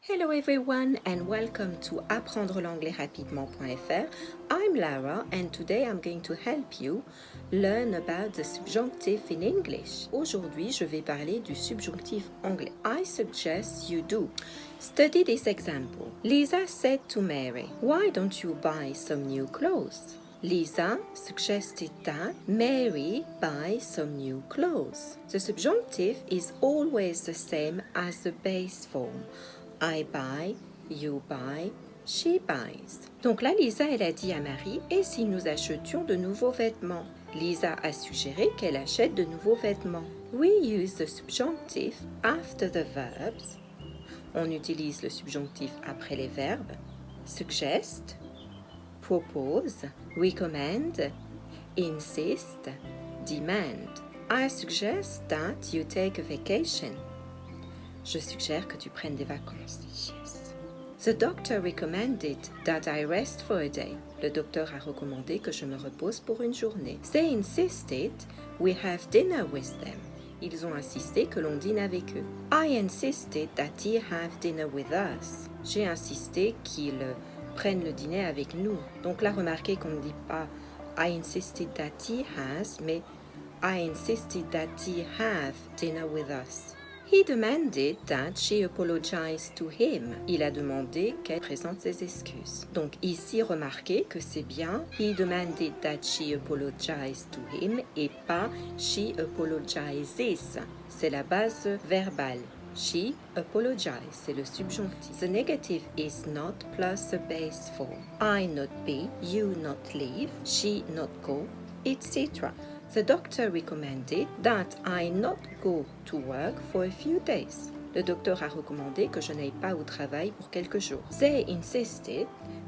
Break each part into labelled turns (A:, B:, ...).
A: Hello everyone and welcome to apprendre l'anglais rapidement.fr. I'm Lara and today I'm going to help you learn about the subjunctive in English. Aujourd'hui, je vais parler du subjonctif anglais. I suggest you do. Study this example. Lisa said to Mary, "Why don't you buy some new clothes?" Lisa suggested that Mary buy some new clothes. The subjunctive is always the same as the base form. I buy, you buy, she buys. Donc là, Lisa, elle a dit à Marie, et si nous achetions de nouveaux vêtements? Lisa a suggéré qu'elle achète de nouveaux vêtements. We use the subjunctive after the verbs. On utilise le subjonctif après les verbes. Suggest, propose, recommend, insist, demand. I suggest that you take a vacation. Je suggère que tu prennes des vacances. Yes. The doctor recommended that I rest for a day. Le docteur a recommandé que je me repose pour une journée. They insisted we have dinner with them. Ils ont insisté que l'on dîne avec eux. I insisted that he have dinner with us. J'ai insisté qu'ils prennent le dîner avec nous. Donc là, remarquez qu'on ne dit pas I insisted that he has, mais I insisted that he have dinner with us. He demanded that she apologize to him. Il a demandé qu'elle présente ses excuses. Donc ici, remarquez que c'est bien he demanded that she apologize to him et pas she apologizes. C'est la base verbale. She apologized, c'est le subjonctif. The negative is not plus the base form. I not be, you not leave, she not go, etc. The doctor recommended that I not go to work for a few days. Le docteur a recommandé que je n'aille pas au travail pour quelques jours. They insisted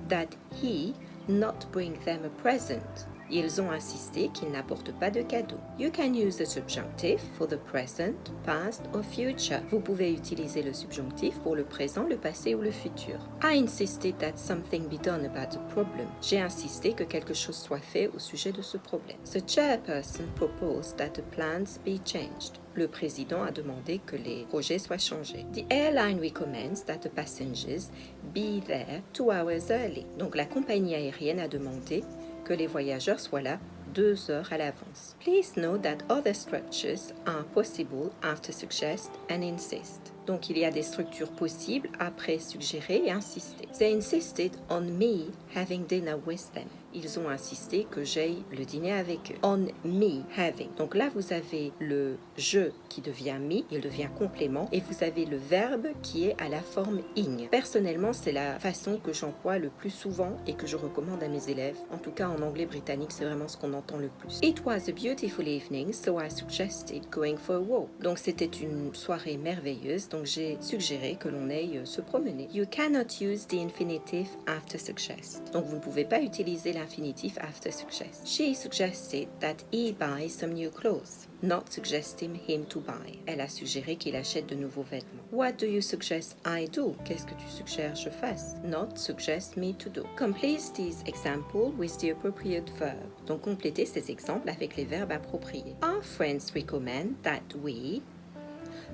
A: that he not bring them a present. Ils ont insisté qu'il n'apporte pas de cadeau. You can use the subjunctive for the present, past or future. Vous pouvez utiliser le subjonctif pour le présent, le passé ou le futur. I insisted that something be done about the problem. J'ai insisté que quelque chose soit fait au sujet de ce problème. The chairperson proposed that the plans be changed. Le président a demandé que les projets soient changés. The airline recommends that the passengers be there 2 hours early. Donc la compagnie aérienne a demandé que les voyageurs soient là 2 heures à l'avance. Please note that other structures are possible after suggest and insist. Donc il y a des structures possibles après suggérer et insister. They insisted on me having dinner with them. Ils ont insisté que j'aille le dîner avec eux. On me having. Donc là, vous avez le je qui devient me, il devient complément, et vous avez le verbe qui est à la forme ing. Personnellement, c'est la façon que j'emploie le plus souvent et que je recommande à mes élèves. En tout cas, en anglais britannique, c'est vraiment ce qu'on entend le plus. It was a beautiful evening, so I suggested going for a walk. Donc c'était une soirée merveilleuse, donc j'ai suggéré que l'on aille se promener. You cannot use the infinitive after suggest. Donc vous ne pouvez pas utiliser l'infinitif after suggest. She suggested that he buy some new clothes, not suggesting him to buy. Elle a suggéré qu'il achète de nouveaux vêtements. What do you suggest I do? Qu'est-ce que tu suggères je fasse? Not suggest me to do. Complete this example with the appropriate verb. Donc complétez ces exemples avec les verbes appropriés. Our friends recommend that we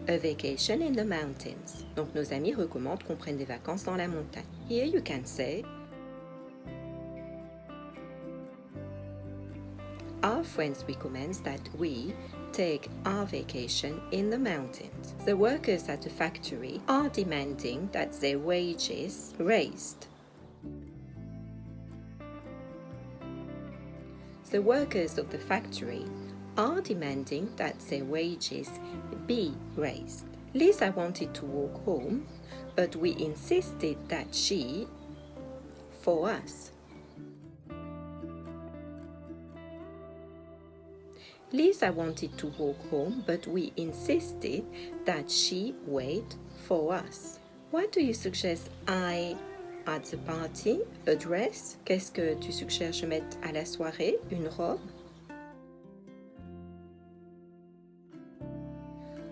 A: a vacation in the mountains. Donc nos amis recommandent qu'on prenne des vacances dans la montagne. Here you can say our friends recommend that we take our vacation in the mountains. The workers at the factory are demanding that their wages raised. The workers of the factory are demanding that their wages be raised. Lisa wanted to walk home, but we insisted that she, for us. Lisa wanted to walk home, but we insisted that she wait for us. What do you suggest I at the party? A dress? Qu'est-ce que tu suggères je mette à la soirée? Une robe?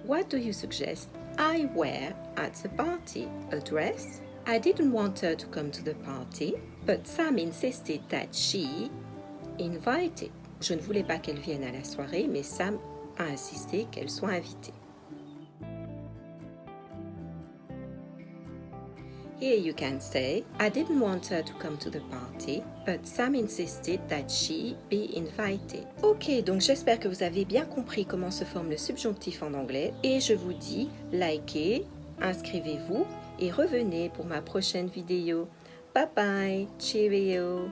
A: What do you suggest I wear at the party? A dress? I didn't want her to come to the party, but Sam insisted that she invited. Je ne voulais pas qu'elle vienne à la soirée, mais Sam a insisté qu'elle soit invitée. Here you can say, I didn't want her to come to the party, but Sam insisted that she be invited. Ok, donc j'espère que vous avez bien compris comment se forme le subjonctif en anglais et je vous dis likez, inscrivez-vous et revenez pour ma prochaine vidéo. Bye bye, cheerio!